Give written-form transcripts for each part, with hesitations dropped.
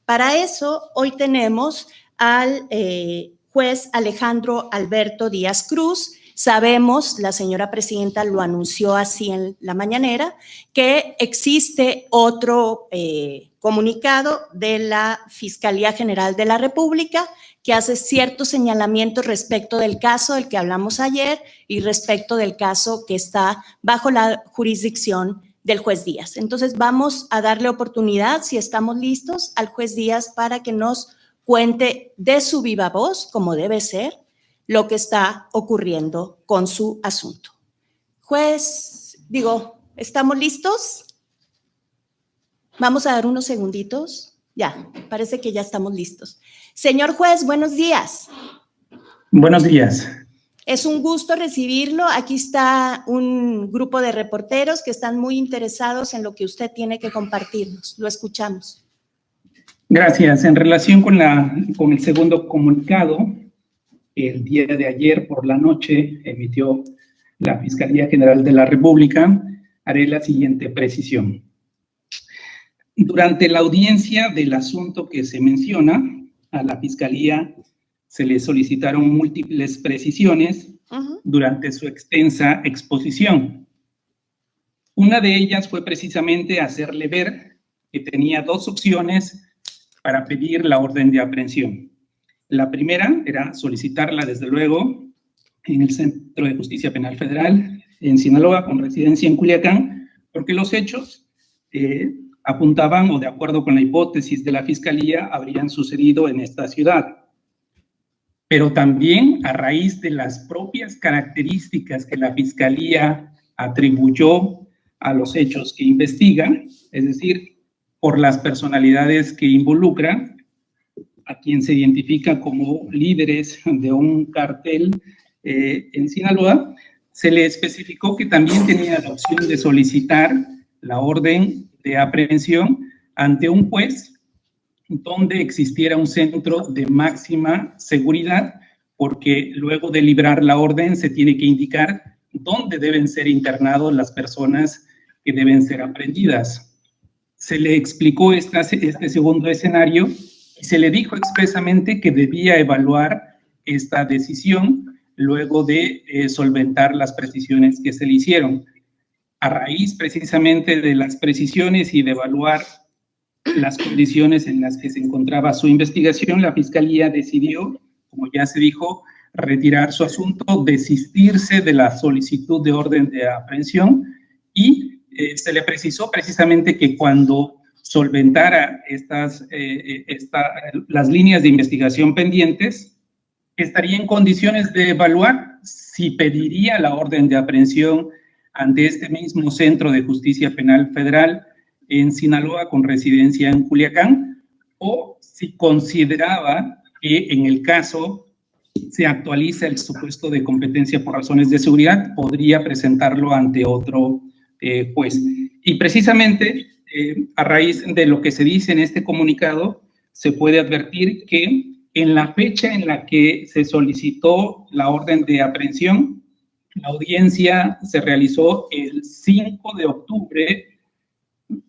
Para eso, hoy tenemos al juez Alejandro Alberto Díaz Cruz. Sabemos, la señora presidenta lo anunció así en la mañanera, que existe otro comunicado de la Fiscalía General de la República que hace ciertos señalamientos respecto del caso del que hablamos ayer y respecto del caso que está bajo la jurisdicción del juez Díaz. Entonces vamos a darle oportunidad, si estamos listos, al juez Díaz para que nos cuente de su viva voz, como debe ser, lo que está ocurriendo con su asunto. Juez, ¿estamos listos? Vamos a dar unos segunditos. Ya, parece que ya estamos listos. Señor juez, buenos días. Buenos días. Es un gusto recibirlo. Aquí está un grupo de reporteros que están muy interesados en lo que usted tiene que compartirnos. Lo escuchamos. Gracias. En relación con el segundo comunicado, el día de ayer por la noche emitió la Fiscalía General de la República. Haré la siguiente precisión. Durante la audiencia del asunto que se menciona, a la Fiscalía se le solicitaron múltiples precisiones durante su extensa exposición. Una de ellas fue precisamente hacerle ver que tenía dos opciones para pedir la orden de aprehensión. La primera era solicitarla, desde luego, en el Centro de Justicia Penal Federal, en Sinaloa, con residencia en Culiacán, porque los hechos apuntaban, o de acuerdo con la hipótesis de la Fiscalía, habrían sucedido en esta ciudad. Pero también a raíz de las propias características que la Fiscalía atribuyó a los hechos que investiga, es decir, por las personalidades que involucra, a quien se identifica como líderes de un cartel en Sinaloa, se le especificó que también tenía la opción de solicitar la orden de aprehensión ante un juez donde existiera un centro de máxima seguridad, porque luego de librar la orden se tiene que indicar dónde deben ser internados las personas que deben ser aprehendidas. Se le explicó este segundo escenario y se le dijo expresamente que debía evaluar esta decisión luego de solventar las precisiones que se le hicieron. A raíz precisamente de las precisiones y de evaluar las condiciones en las que se encontraba su investigación, la Fiscalía decidió, como ya se dijo, retirar su asunto, desistirse de la solicitud de orden de aprehensión y se le precisó precisamente que cuando solventara las líneas de investigación pendientes, estaría en condiciones de evaluar si pediría la orden de aprehensión ante este mismo Centro de Justicia Penal Federal en Sinaloa con residencia en Culiacán, o si consideraba que en el caso se actualiza el supuesto de competencia por razones de seguridad, podría presentarlo ante otro juez. Y precisamente a raíz de lo que se dice en este comunicado, se puede advertir que en la fecha en la que se solicitó la orden de aprehensión, la audiencia se realizó el 5 de octubre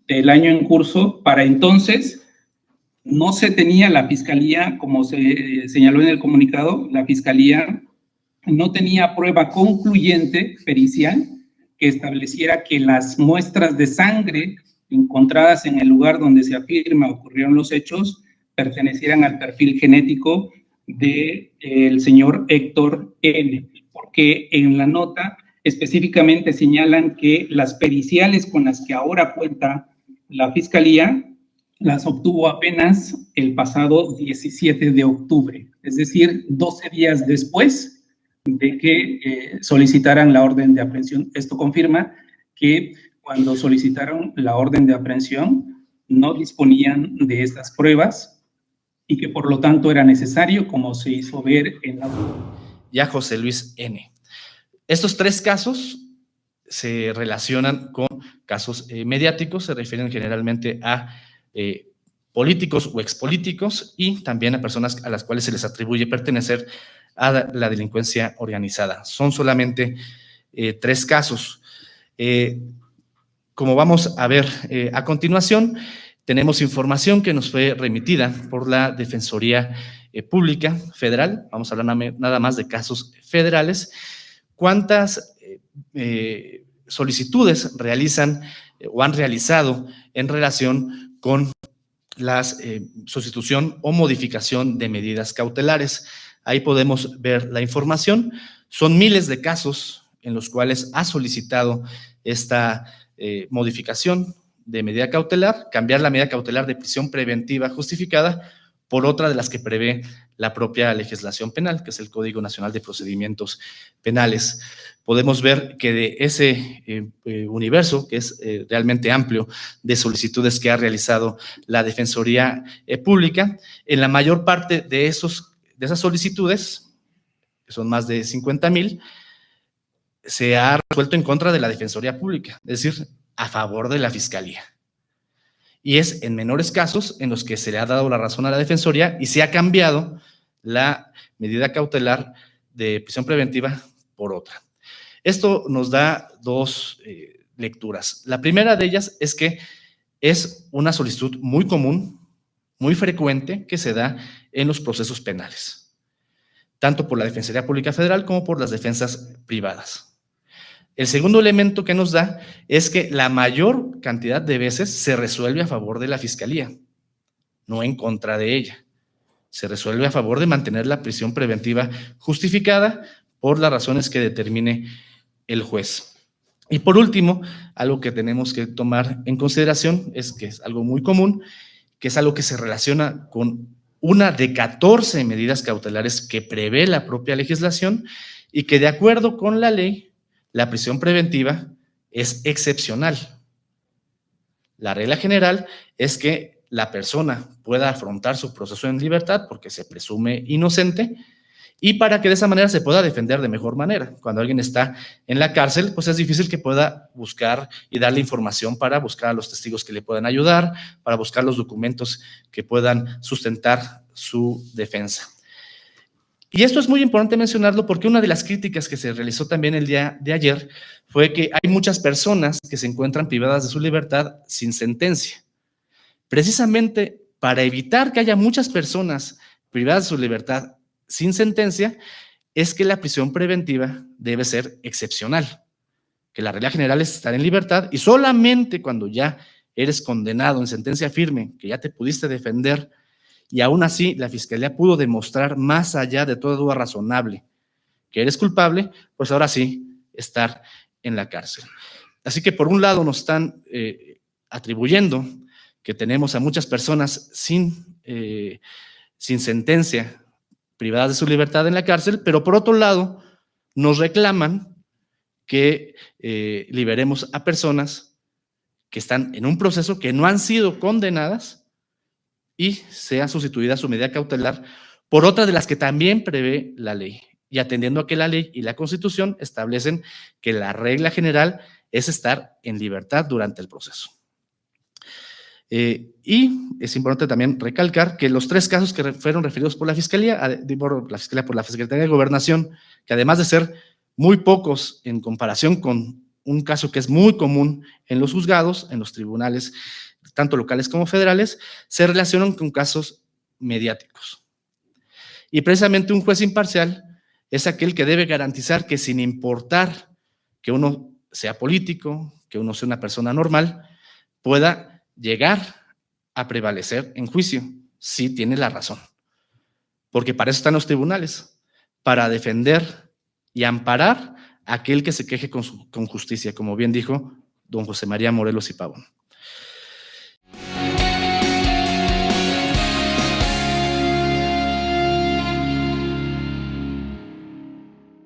del año en curso. Para entonces no se tenía la Fiscalía, como se señaló en el comunicado, la Fiscalía no tenía prueba concluyente pericial que estableciera que las muestras de sangre encontradas en el lugar donde se afirma ocurrieron los hechos pertenecieran al perfil genético del señor Héctor N., porque en la nota específicamente señalan que las periciales con las que ahora cuenta la Fiscalía las obtuvo apenas el pasado 17 de octubre, es decir, 12 días después de que solicitaran la orden de aprehensión. Esto confirma que cuando solicitaron la orden de aprehensión no disponían de estas pruebas y que por lo tanto era necesario, como se hizo ver en la... Ya José Luis N. Estos tres casos se relacionan con casos mediáticos, se refieren generalmente a políticos o expolíticos y también a personas a las cuales se les atribuye pertenecer a la delincuencia organizada. Son solamente tres casos. Como vamos a ver a continuación, tenemos información que nos fue remitida por la Defensoría Pública Federal. Vamos a hablar nada más de casos federales. ¿Cuántas solicitudes realizan o han realizado en relación con la sustitución o modificación de medidas cautelares? Ahí podemos ver la información. Son miles de casos en los cuales ha solicitado esta modificación de medida cautelar, cambiar la medida cautelar de prisión preventiva justificada por otra de las que prevé la propia legislación penal, que es el Código Nacional de Procedimientos Penales. Podemos ver que de ese universo, que es realmente amplio, de solicitudes que ha realizado la Defensoría Pública, en la mayor parte de esas solicitudes, que son más de 50,000, se ha resuelto en contra de la Defensoría Pública, es decir, a favor de la Fiscalía. Y es en menores casos en los que se le ha dado la razón a la Defensoría y se ha cambiado la medida cautelar de prisión preventiva por otra. Esto nos da dos lecturas. La primera de ellas es que es una solicitud muy común, muy frecuente, que se da en los procesos penales, tanto por la Defensoría Pública Federal como por las defensas privadas. El segundo elemento que nos da es que la mayor cantidad de veces se resuelve a favor de la Fiscalía, no en contra de ella. Se resuelve a favor de mantener la prisión preventiva justificada por las razones que determine el juez. Y por último, algo que tenemos que tomar en consideración es que es algo muy común, que es algo que se relaciona con una de 14 medidas cautelares que prevé la propia legislación y que de acuerdo con la ley, la prisión preventiva es excepcional. La regla general es que la persona pueda afrontar su proceso en libertad porque se presume inocente y para que de esa manera se pueda defender de mejor manera. Cuando alguien está en la cárcel, pues es difícil que pueda buscar y darle información para buscar a los testigos que le puedan ayudar, para buscar los documentos que puedan sustentar su defensa. Y esto es muy importante mencionarlo porque una de las críticas que se realizó también el día de ayer fue que hay muchas personas que se encuentran privadas de su libertad sin sentencia. Precisamente para evitar que haya muchas personas privadas de su libertad sin sentencia, es que la prisión preventiva debe ser excepcional, que la regla general es estar en libertad y solamente cuando ya eres condenado en sentencia firme, que ya te pudiste defender, y aún así la Fiscalía pudo demostrar más allá de toda duda razonable que eres culpable, pues ahora sí, estar en la cárcel. Así que por un lado nos están atribuyendo que tenemos a muchas personas sin sentencia, privadas de su libertad en la cárcel, pero por otro lado nos reclaman que liberemos a personas que están en un proceso, que no han sido condenadas, y sea sustituida su medida cautelar por otra de las que también prevé la ley, y atendiendo a que la ley y la Constitución establecen que la regla general es estar en libertad durante el proceso. Y es importante también recalcar que los tres casos que fueron referidos por la Fiscalía, por la Secretaría de Gobernación, que además de ser muy pocos en comparación con un caso que es muy común en los juzgados, en los tribunales, tanto locales como federales, se relacionan con casos mediáticos. Y precisamente un juez imparcial es aquel que debe garantizar que sin importar que uno sea político, que uno sea una persona normal, pueda llegar a prevalecer en juicio, si tiene la razón. Porque para eso están los tribunales, para defender y amparar a aquel que se queje con justicia, como bien dijo don José María Morelos y Pavón.